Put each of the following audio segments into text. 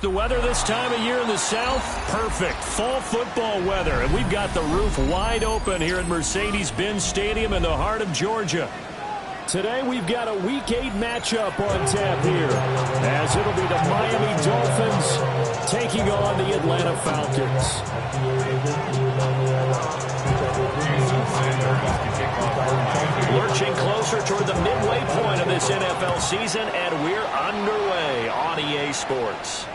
The weather this time of year in the South, perfect. Fall football weather. And we've got the roof wide open here at Mercedes-Benz Stadium in the heart of Georgia. Today we've got a Week 8 matchup on tap here, as it'll be the Miami Dolphins taking on the Atlanta Falcons. Lurching closer toward the midway point of this NFL season, and we're underway on EA Sports.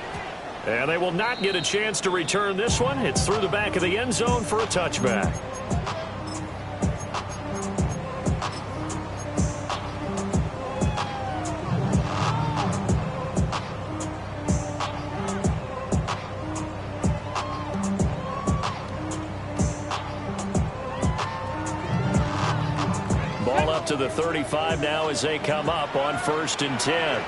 And they will not get a chance to return this one. It's through the back of the end zone for a touchback. Ball up to the 35 now as they come up on 1st and 10.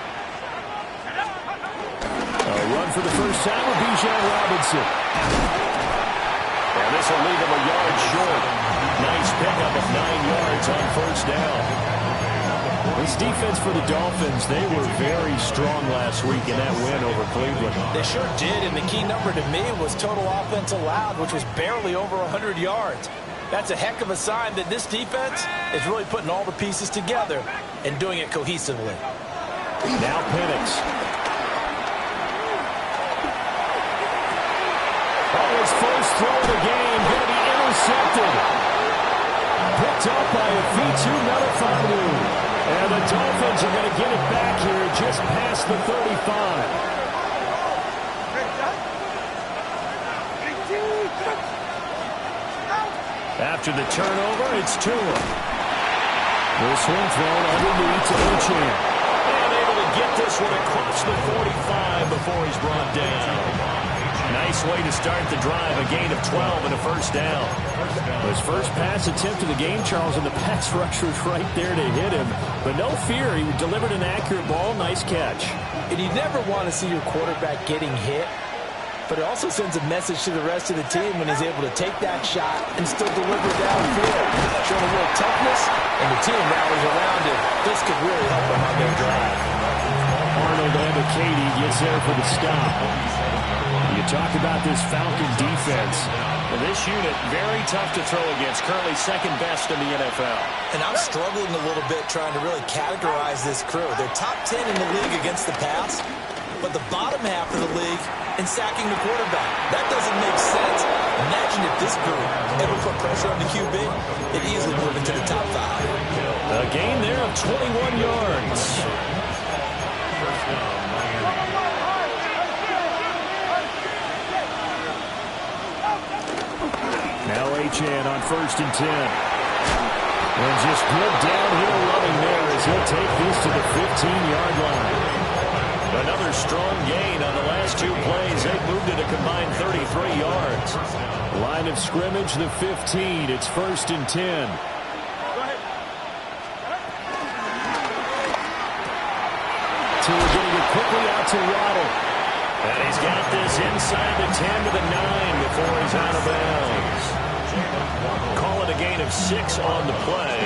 A run for the first time with Bijan Robinson. And this will leave him a yard short. Nice pickup of 9 yards on 1st down. This defense for the Dolphins, they were very strong last week in that win over Cleveland. They sure did, and the key number to me was total offense allowed, which was barely over 100 yards. That's a heck of a sign that this defense is really putting all the pieces together and doing it cohesively. Now Penix. His first throw of the game going to be intercepted. Picked up by Afitu Melifonwu. And the Dolphins are going to get it back here just past the 35. After the turnover, it's Tua. This one thrown underneath to Uchane. And able to get this one across the 45 before he's brought down. Nice way to start the drive, a gain of 12 and a first down. His first pass attempt of the game, Charles, and the pass rusher's right there to hit him. But no fear, he delivered an accurate ball. Nice catch. And you never want to see your quarterback getting hit, but it also sends a message to the rest of the team when he's able to take that shot and still deliver downfield. Showing a little toughness, and the team rallies around him. This could really help them on their drive. Arnold Ebiketie gets there for the stop. You talk about this Falcon defense. Well, this unit, very tough to throw against, currently second best in the NFL. And I'm struggling a little bit trying to really categorize this crew. They're top 10 in the league against the pass, but the bottom half of the league in sacking the quarterback. That doesn't make sense. Imagine if this group ever put pressure on the QB, it easily move into the top 5. A gain there of 21 yards. Now Achane on 1st and 10. And just good downhill running there as he'll take this to the 15-yard line. Another strong gain on the last 2 plays. They've moved it a combined 33 yards. Line of scrimmage, the 15. It's 1st and 10. Tua getting it quickly out to Waddle. And he's got this inside the 10 to the 9 before he's out of bounds. Call it a gain of 6 on the play,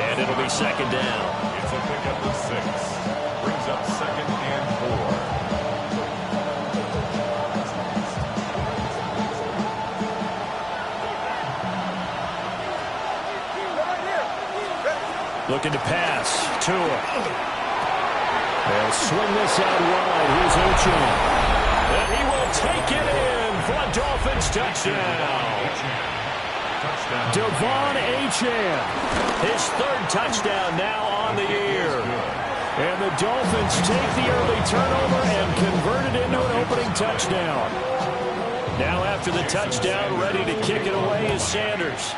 and it'll be 2nd down. It's a pickup of 6. Brings up 2nd and 4. Looking to pass. Tua. They'll swing this out wide. Here's Uchane. And he will take it in for a Dolphins touchdown. Devon Achane. His 3rd touchdown now on the year. And the Dolphins take the early turnover and convert it into an opening touchdown. Now after the touchdown, ready to kick it away is Sanders.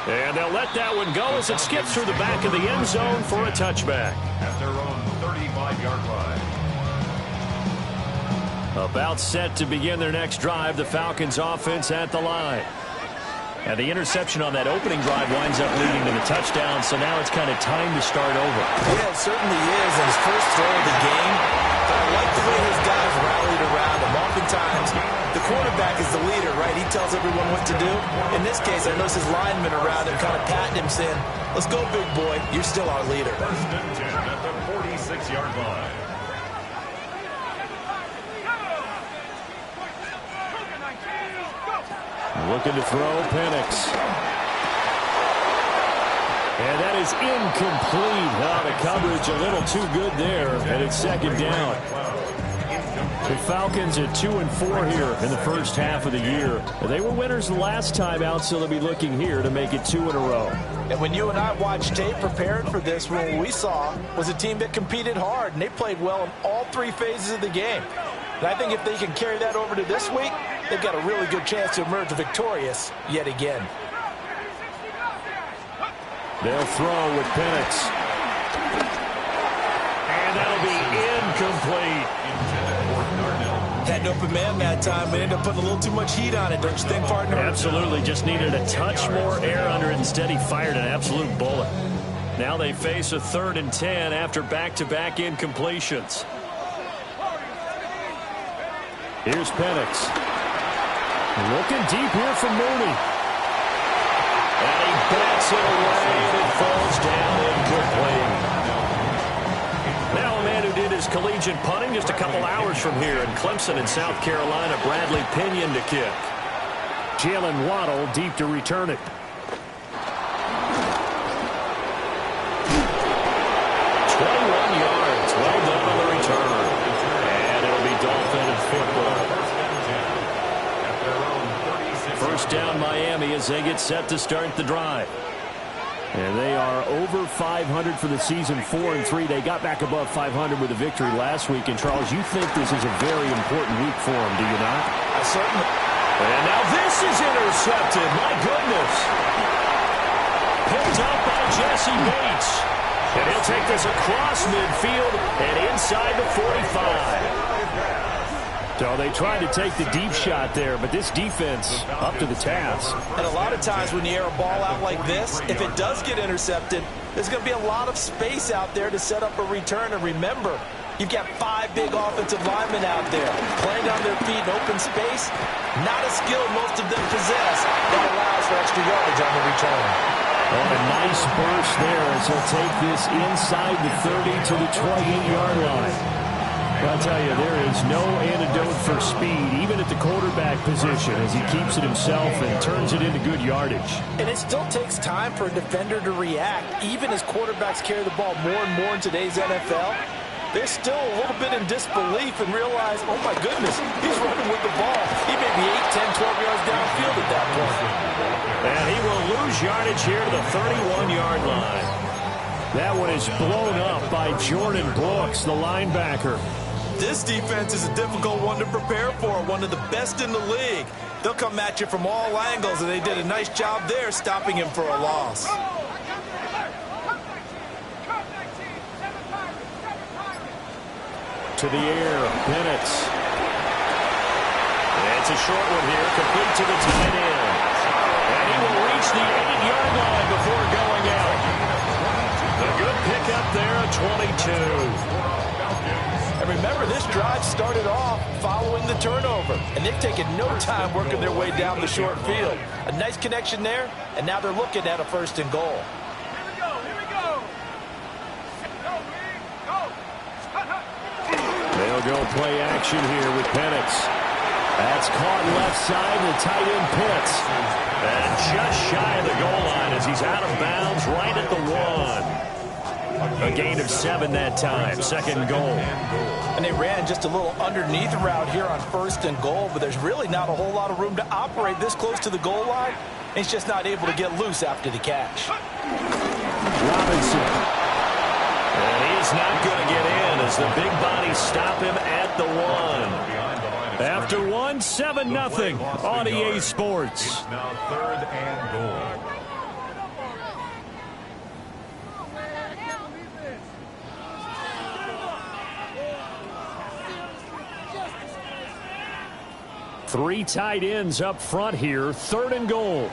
And they'll let that one go as it skips through the back of the end zone for a touchback. At their own 35-yard line. About set to begin their next drive, the Falcons offense at the line. And the interception on that opening drive winds up leading to the touchdown, so now it's kind of time to start over. Yeah, it certainly is. And his first throw of the game, I like the way his guys rallied around him. Oftentimes, the quarterback is the leader, right? He tells everyone what to do. In this case, I noticed his linemen around him kind of patting him, saying, let's go, big boy. You're still our leader. 1st and 10 at the 46-yard line. Looking to throw, Penix. And that is incomplete. Oh, the coverage a little too good there, and it's second down. The Falcons at 2-4 here in the first half of the year. They were winners the last time out, so they'll be looking here to make it 2 in a row. And when you and I watched tape preparing for this, what we saw was a team that competed hard, and they played well in all 3 phases of the game. And I think if they can carry that over to this week, they've got a really good chance to emerge victorious yet again. They'll throw with Penix. And that'll be incomplete. Had an open man that time, but ended up putting a little too much heat on it, don't you think, partner? Absolutely. Just needed a touch more air under it. Instead, he fired an absolute bullet. Now they face a 3rd and 10 after back-to-back incompletions. Here's Penix. Looking deep here for Mooney. And he bats it away, and it falls down incomplete. Now a man who did his collegiate punting just a couple hours from here in Clemson in South Carolina, Bradley Pinion to kick. Jalen Waddle deep to return it. 21 yards. Well done on the return. And it'll be Dolphin and football. First down Miami as they get set to start the drive. And they are over 500 for the season, 4-3. They got back above 500 with a victory last week. And, Charles, you think this is a very important week for them, do you not? I certainly. And now this is intercepted. My goodness. Picked up by Jesse Bates. And he'll take this across midfield and inside the 45. So they tried to take the deep shot there, but this defense up to the task. And a lot of times when you air a ball out like this, if it does get intercepted, there's going to be a lot of space out there to set up a return. And remember, you've got 5 big offensive linemen out there playing on their feet in open space. Not a skill most of them possess that allows for extra yardage on the return. Oh, a nice burst there as he'll take this inside the 30 to the 28-yard line. I'll tell you, there is no antidote for speed, even at the quarterback position, as he keeps it himself and turns it into good yardage. And it still takes time for a defender to react. Even as quarterbacks carry the ball more and more in today's NFL, they're still a little bit in disbelief and realize, oh my goodness, he's running with the ball. He may be 8, 10, 12 yards downfield at that point. And he will lose yardage here to the 31-yard line. That one is blown up by Jordan Brooks, the linebacker. This defense is a difficult one to prepare for, one of the best in the league. They'll come at you from all angles, and they did a nice job there stopping him for a loss. To the air, Penix. It's a short one here, complete to the tight end. And he will reach the 8-yard line before going out. A good pickup there at 22. And remember, this drive started off following the turnover, and they've taken no time working their way down the short field. A nice connection there, and now they're looking at a 1st and goal. They'll go play action here with Penix. That's caught left side, the tight end Pitts. And just shy of the goal line as he's out of bounds right at the 1. A gain of 7 that time, 2nd goal. And they ran just a little underneath route here on 1st and goal, but there's really not a whole lot of room to operate this close to the goal line. He's just not able to get loose after the catch. Robinson. And he's not going to get in as the big bodies stop him at the 1. After 1, 7-0 on EA Sports. It's now 3rd and goal. Three tight ends up front here, 3rd and goal.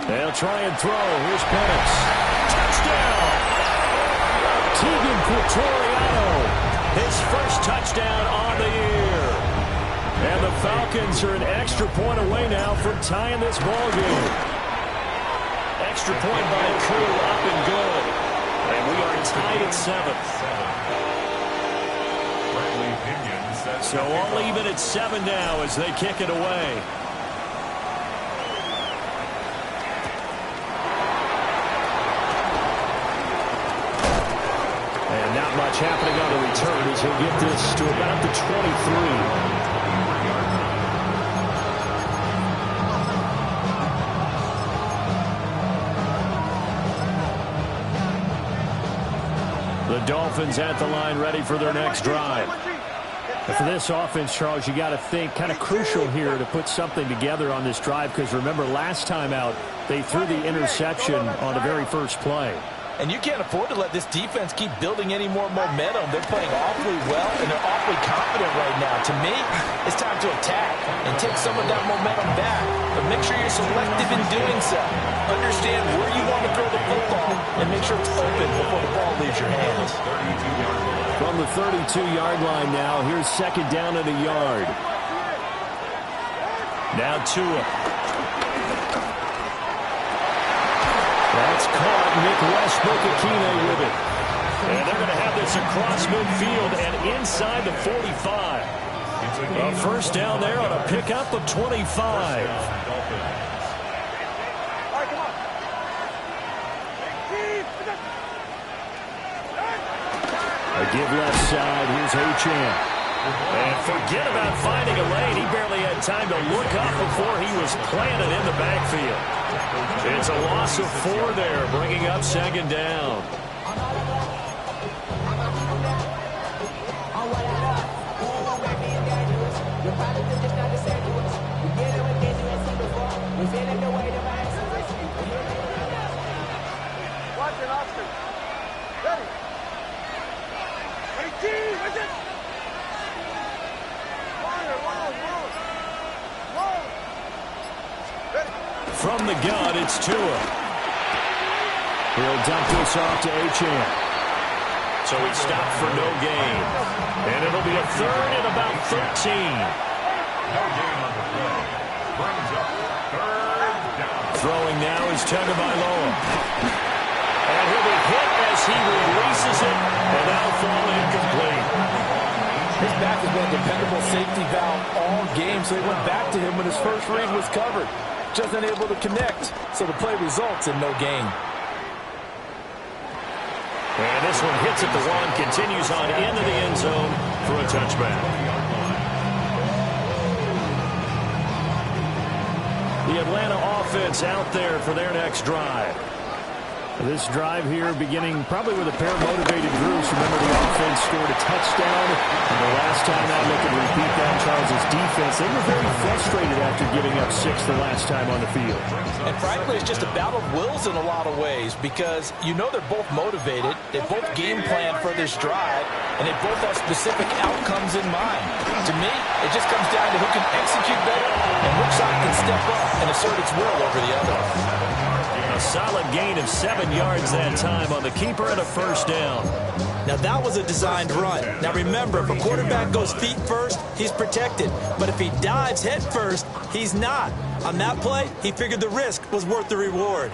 They'll try and throw. Here's Penix. Touchdown! Tegan Quitoriano. His first touchdown on the year. And the Falcons are an extra point away now from tying this ball game. Extra point by Crew up and good. And we are tied at 7. Bradley Pinion So all even at 7 now as they kick it away. And not much happening on the return as he'll get this to about the 23. The Dolphins at the line ready for their next drive. For this offense, Charles, you got to think kind of crucial here to put something together on this drive because remember last time out they threw the interception on the very first play. And you can't afford to let this defense keep building any more momentum. They're playing awfully well, and they're awfully confident right now. To me, it's time to attack and take some of that momentum back. But make sure you're selective in doing so. Understand where you want to throw the football and make sure it's open before the ball leaves your hands. From the 32-yard line now, here's second down and a yard. Now Tua. That's caught. Nick Westbrook-Ikhine with it. And they're going to have this across midfield and inside the 45. A first down there on a pickup of 25. A give left side. Here's Achane. And forget about finding a lane. He barely had time to look up before he was planted in the backfield. It's a loss of 4 there, bringing up second down. From the gun, it's Tua. He'll dump this off to Achane. So he stopped for no gain. And it'll be a third and about 13. No gain on the play. Brings up third down. Throwing now is Tagovailoa. And he'll be hit as he releases it. And that'll fall incomplete. His back has been a dependable safety valve all game, so he went back to him when his first read was covered. Just unable to connect, so the play results in no gain. And this one hits at the 1, continues on into the end zone for a touchback. The Atlanta offense out there for their next drive. This drive here beginning probably with a pair of motivated groups. Remember, the offense scored a touchdown. And the last time out, they could repeat that. Charles' defense, they were very frustrated after giving up 6 the last time on the field. And frankly, it's just a battle of wills in a lot of ways because you know they're both motivated. They both game plan for this drive, and they both have specific outcomes in mind. To me, it just comes down to who can execute better and which side can step up and assert its will over the other. A solid gain of 7 yards that time on the keeper and a first down. Now, that was a designed run. Now, remember, if a quarterback goes feet first, he's protected. But if he dives head first, he's not. On that play, he figured the risk was worth the reward.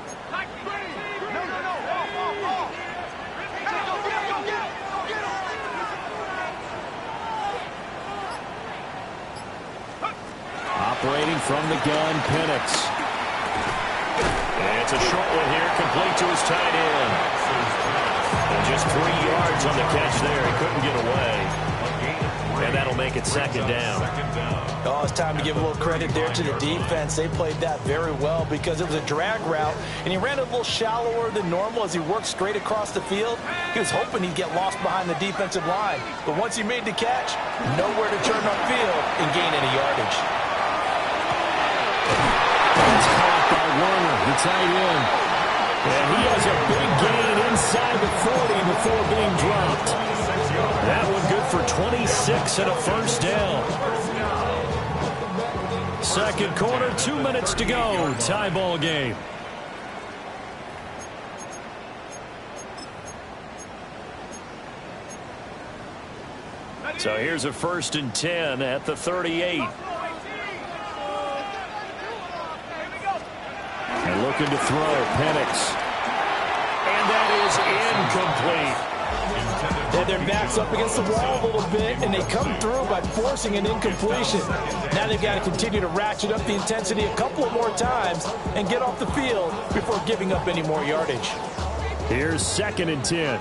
Operating from the gun, Penix. And it's a short one here, complete to his tight end. And just 3 yards on the catch there. He couldn't get away. And that'll make it second down. Oh, it's time to give a little credit there to the defense. They played that very well because it was a drag route, and he ran a little shallower than normal as he worked straight across the field. He was hoping he'd get lost behind the defensive line. But once he made the catch, nowhere to turn upfield and gain any yardage. It's caught by Warner, the tight end. And he has a big gain inside the 40 before being dropped. That one good for 26 and a first down. Second quarter, 2 minutes to go. Tie ball game. So here's a 1st and 10 at the 38. And looking to throw, Penix. And that is incomplete. They had their backs up against the wall a little bit, and they come through by forcing an incompletion. Now they've got to continue to ratchet up the intensity a couple of more times and get off the field before giving up any more yardage. Here's 2nd and 10.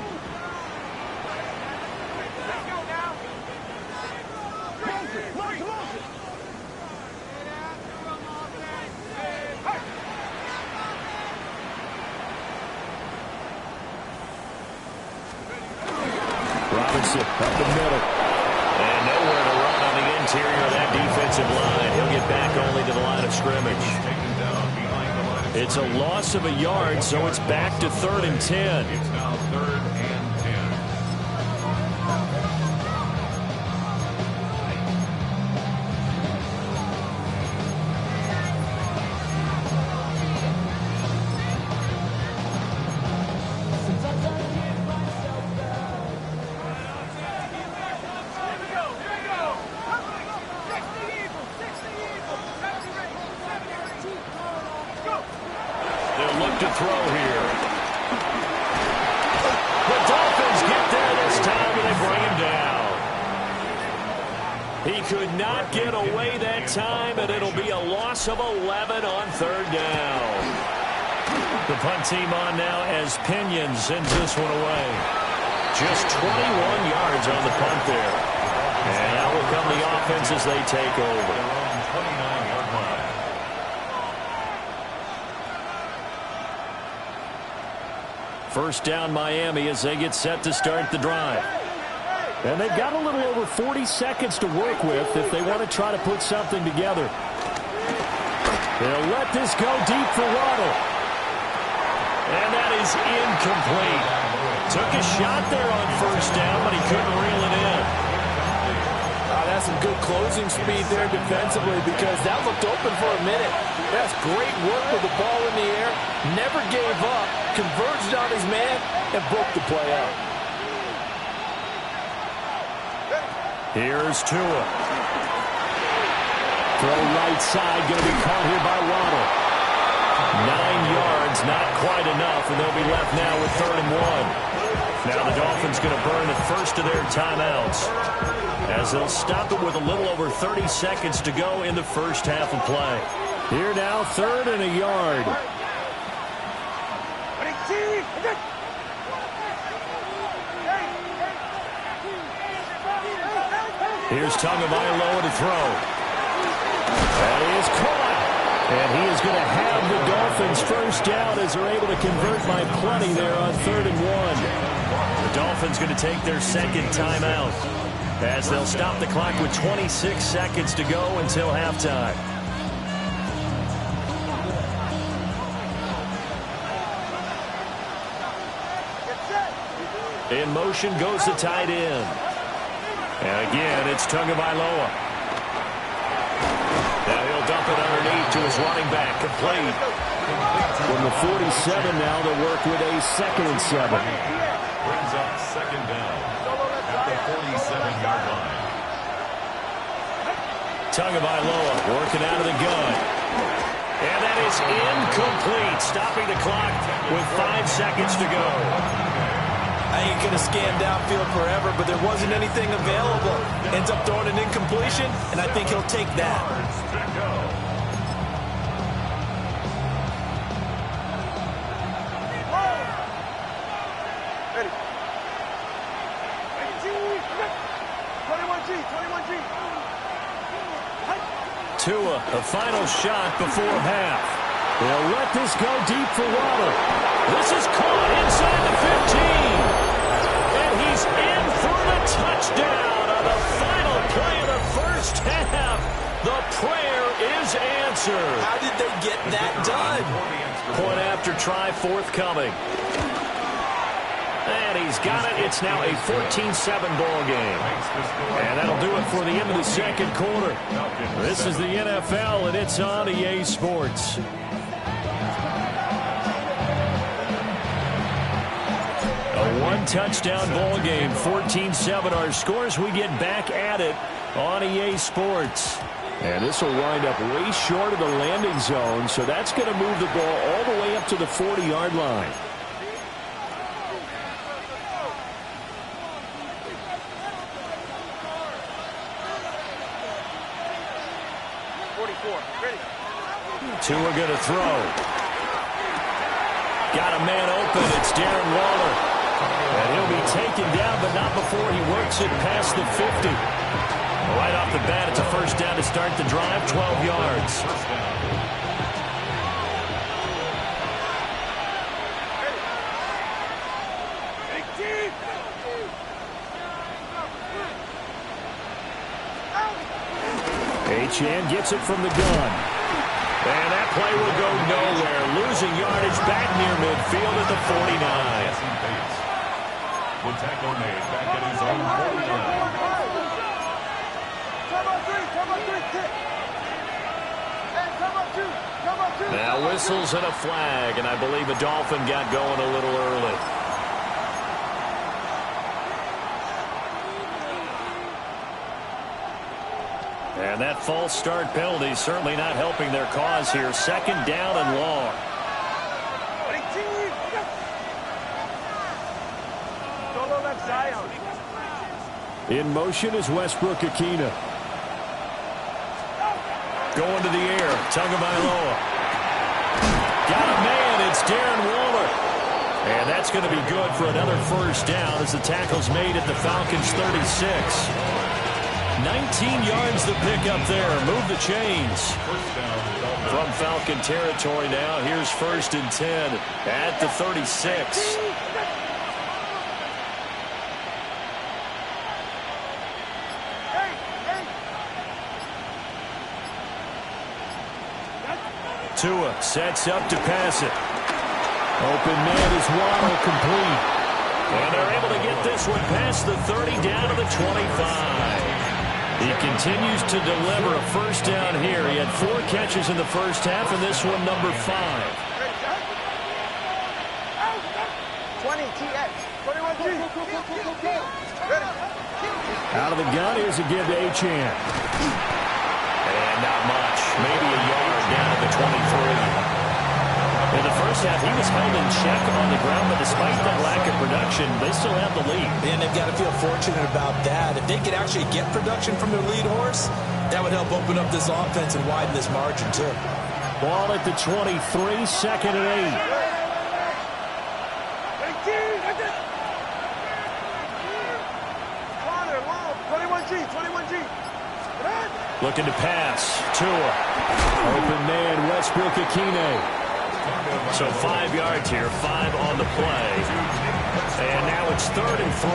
Robinson up the middle. And nowhere to run on the interior of that defensive line. He'll get back only to the line of scrimmage. It's a loss of a yard, so it's back to 3rd and 10. It's now 3rd and 10. To throw here. The Dolphins get there this time, and they bring him down. He could not get away that time, and it'll be a loss of 11 on 3rd down. The punt team on now as Pinion sends this one away. Just 21 yards on the punt there. And now will come the offense as they take over. 29-yard line. First down Miami as they get set to start the drive. And they've got a little over 40 seconds to work with if they want to try to put something together. They'll let this go deep for Waddle. And that is incomplete. Took a shot there on 1st down, but he couldn't reel it in. That's some good closing speed there defensively because that looked open for a minute. That's great work with the ball in the air. Never gave up, converged on his man, and broke the play out. Here's Tua. Throw right side, going to be caught here by Waddle. 9 yards, not quite enough, and they'll be left now with 3rd and 1. Now the Dolphins going to burn the first of their timeouts as they'll stop it with a little over 30 seconds to go in the first half of play. Here now, 3rd and a yard. Here's Tagovailoa to throw. That is caught. And he is going to have the Dolphins first down as they're able to convert by plenty there on 3rd and 1. The Dolphins going to take their 2nd timeout as they'll stop the clock with 26 seconds to go until halftime. In motion goes the tight end. And again, it's Tagovailoa. Now he'll dump it underneath to his running back, complete. From the 47 now, they'll work with a 2nd and 7. Brings up 2nd down at the 47-yard line. Tagovailoa working out of the gun. And that is incomplete, stopping the clock with 5 seconds to go. I ain't going to scan downfield forever, but there wasn't anything available. Ends up throwing an incompletion, and I think he'll take that. Ready. 21G. Tua, a final shot before half. They'll let this go deep for Waddle. This is caught inside the 15. And he's in for the touchdown on the final play of the first half. The prayer is answered. How did they get that done? Point after try forthcoming. And he's got it. It's now a 14-7 ball game. And that'll do it for the end of the second quarter. This is the NFL, and it's on EA Sports. A one-touchdown ball game, 14-7 our scores. We get back at it on EA Sports. And this will wind up way short of the landing zone, so that's going to move the ball all the way up to the 40-yard line. Tua going to throw. Got a man open. It's Darren Waller. And he'll be taken down, but not before he works it past the 50. Right off the bat, it's a first down to start the drive, 12 yards. Achane gets it from the gun. And that play will go nowhere. Losing yardage back near midfield at the 49. The tackle made back at his own 49. Now whistles and a flag, and I believe a Dolphin got going a little early. And that false start penalty certainly not helping their cause here. Second down and long. In motion is Westbrook Akina. Going to the air. Tagovailoa. Got a man. It's Darren Waller. And that's going to be good for another first down as the tackle's made at the Falcons' 36. 19 yards to pick up there. Move the chains. From Falcon territory now. Here's 1st and 10 at the 36. Tua sets up to pass it. Open man is Waddle, complete. And they're able to get this one past the 30 down to the 25. He continues to deliver a first down here. He had 4 catches in the first half, and this one number 5. 20 TX. 21G. Out of the gun, here's a give to Achane. And not much. Maybe a yard down at the 23. In the first half, he was held in check on the ground, but despite that lack of production, they still have the lead. And they've got to feel fortunate about that. If they could actually get production from their lead horse, that would help open up this offense and widen this margin, too. Ball at the 23, 2nd and 8. Looking to pass. Tua. Open man, Westbrook Akine. So 5 yards here, 5 on the play. And now it's 3rd and 3.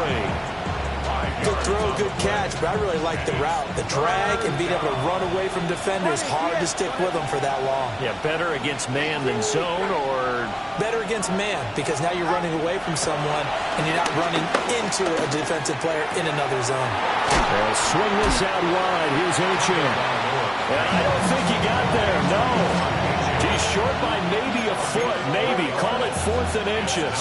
Good throw, good catch, but I really like the route. The drag and being able to run away from defenders. Hard to stick with them for that long. Yeah, better against man than zone, or? Better against man, because now you're running away from someone and you're not running into a defensive player in another zone. They'll swing this out wide. Here's Achane. I don't think he got there, no. He's short by maybe a foot, maybe. Call it 4th and inches.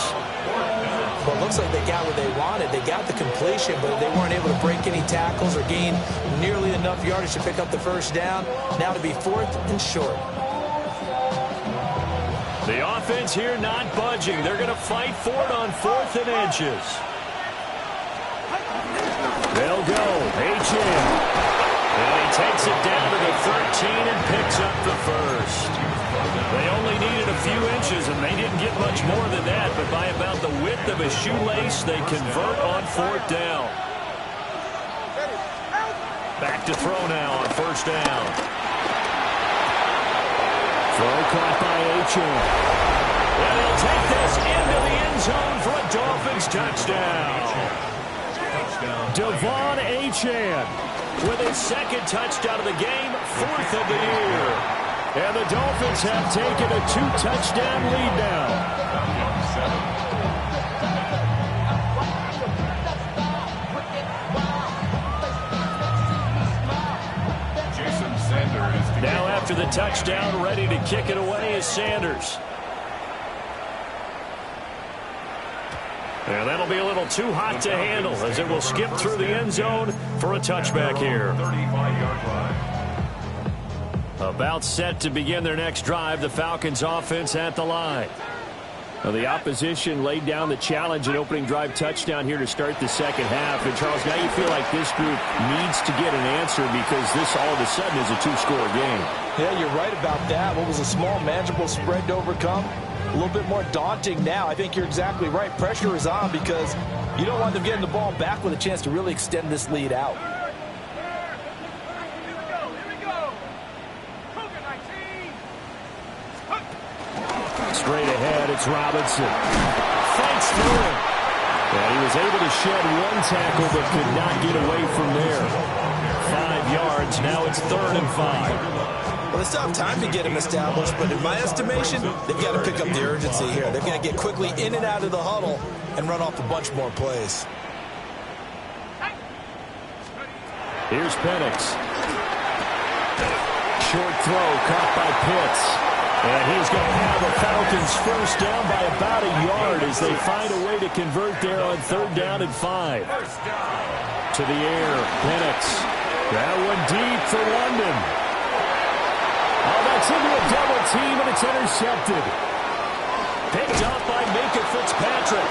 Well, it looks like they got what they wanted. They got the completion, but they weren't able to break any tackles or gain nearly enough yardage to pick up the first down. Now to be 4th and short. The offense here not budging. They're going to fight for it on 4th and inches. They'll go. Achane. And he takes it down to the 13 and picks up the first. They only needed a few inches, and they didn't get much more than that, but by about the width of a shoelace, they convert on 4th down. Back to throw now on 1st down. Throw caught by Achane. And he'll take this into the end zone for a Dolphins touchdown. Devon Achane with his 2nd touchdown of the game, 4th of the year. And the Dolphins have taken a 2-touchdown lead now. Jason Sanders. Now after the touchdown, ready to kick it away is Sanders. And that'll be a little too hot to handle as it will skip through the end zone for a touchback here. 35-yard line. About set to begin their next drive, the Falcons offense at the line. Well, the opposition laid down the challenge and opening drive touchdown here to start the second half. And, Charles, now you feel like this group needs to get an answer because this all of a sudden is a two-score game. Yeah, you're right about that. What was a small, manageable spread to overcome? A little bit more daunting now. I think you're exactly right. Pressure is on because you don't want them getting the ball back with a chance to really extend this lead out. Straight ahead, it's Robinson. Fights through it. And he was able to shed one tackle but could not get away from there. 5 yards. Now it's 3rd and 5. Well, they still have time to get him established, but in my estimation, they've got to pick up the urgency here. They've got to get quickly in and out of the huddle and run off a bunch more plays. Here's Penix. Short throw caught by Pitts. And he's going to have the Falcons first down by about a yard as they find a way to convert there on 3rd down and 5. To the air, Penix. That one deep for London. Oh, that's into a double team, and it's intercepted. Picked up by Minkah Fitzpatrick.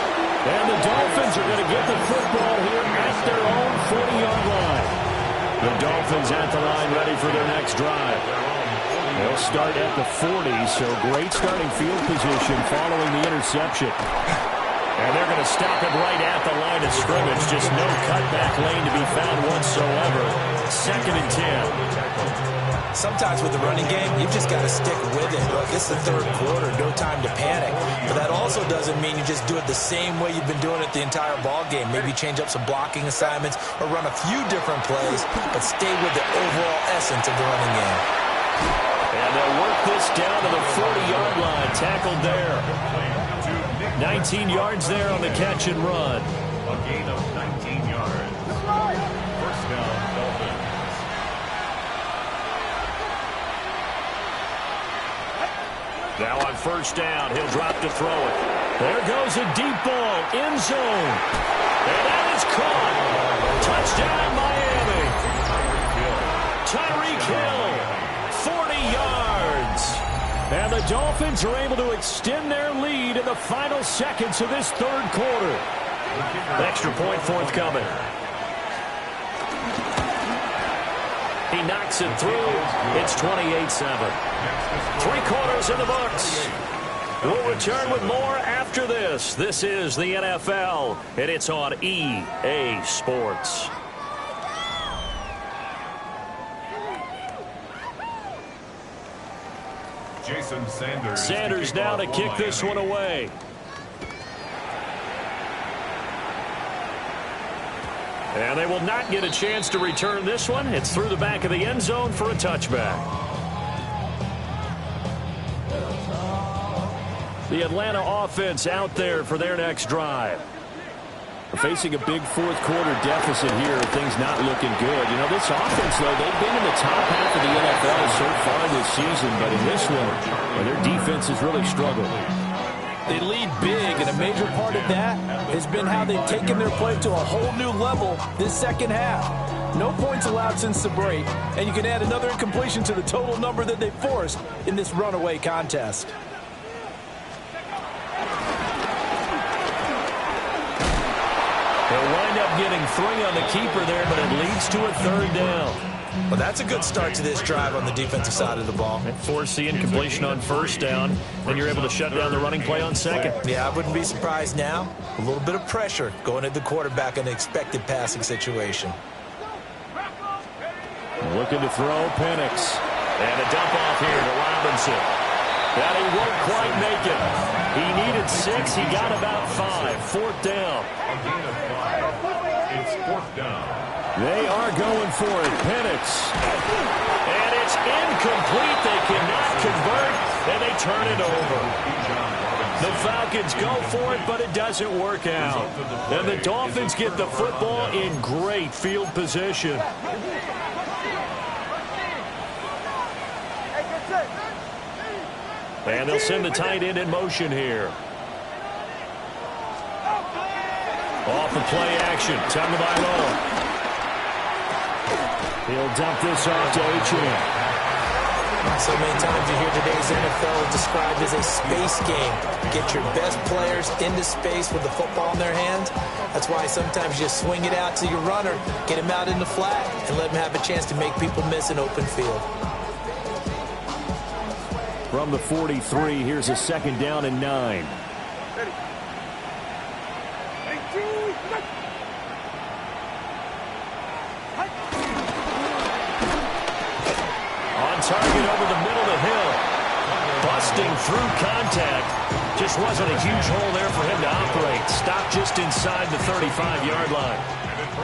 And the Dolphins are going to get the football here at their own 40-yard line. The Dolphins at the line ready for their next drive. They'll start at the 40, so great starting field position following the interception. And they're going to stop it right at the line of scrimmage. Just no cutback lane to be found whatsoever. 2nd and 10. Sometimes with the running game, you've just got to stick with it. Look, this is the 3rd quarter, no time to panic. But that also doesn't mean you just do it the same way you've been doing it the entire ball game. Maybe change up some blocking assignments or run a few different plays, but stay with the overall essence of the running game. And they'll work this down to the 40-yard line. Tackled there. 19 yards there on the catch and run. A gain of 19 yards. First down, Dolphins. Now on 1st down, he'll drop to throw it. There goes a deep ball, end zone. And that is caught. Touchdown, Miami. Tyreek Hill. 40 yards. And the Dolphins are able to extend their lead in the final seconds of this 3rd quarter. Extra point forthcoming. He knocks it through. It's 28-7. 3 quarters in the books. We'll return with more after this. This is the NFL, and it's on EA Sports. Jason Sanders. Sanders now to kick this one away. And they will not get a chance to return this one. It's through the back of the end zone for a touchback. The Atlanta offense out there for their next drive. We're facing a big 4th quarter deficit here. Things not looking good. You know, this offense, though, they've been in the top half of the NFL so far this season. But in this one, well, their defense has really struggled. They lead big, and a major part of that has been how they've taken their play to a whole new level this second half. No points allowed since the break, and you can add another incompletion to the total number that they forced in this runaway contest. They'll wind up getting 3 on the keeper there, but it leads to a 3rd down. Well, that's a good start to this drive on the defensive side of the ball. Force the incompletion on 1st down, and you're able to shut down the running play on 2nd. Yeah, I wouldn't be surprised now. A little bit of pressure going at the quarterback in an expected passing situation. Looking to throw, Penix. And a dump off here to Robinson. That he won't quite make it. He needed 6. He got about 5. 4th down. A gain of 5. It's 4th down. They are going for it. Penix. And it's incomplete. They cannot convert, and they turn it over. The Falcons go for it, but it doesn't work out. And the Dolphins get the football in great field position. And they'll send the tight end in motion here. Off the play action. Tagovailoa. He'll dump this off to Achane. So many times you hear today's NFL described as a space game. Get your best players into space with the football in their hands. That's why sometimes you just swing it out to your runner, get him out in the flat, and let him have a chance to make people miss an open field. From the 43, here's a 2nd down and 9. Target over the middle to Hill. Busting through contact. Just wasn't a huge hole there for him to operate. Stopped just inside the 35-yard line.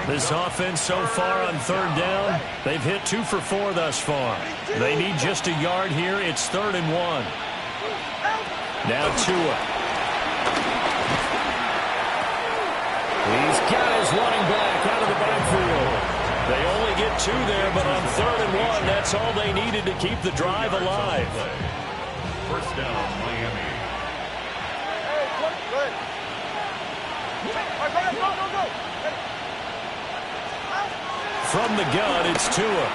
This offense so far on 3rd down, they've hit 2 for 4 thus far. They need just a yard here. It's 3rd and 1. Now Tua. He's got his running back out of the backfield. They only get 2 there, but on 3rd and 1, that's all they needed to keep the drive alive. First down, Miami. From the gun, it's Tua.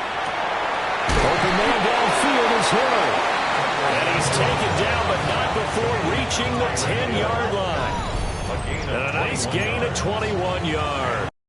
Open man downfield is Hill. And he's taken down, but not before reaching the 10-yard line. And a nice gain of 21 yards.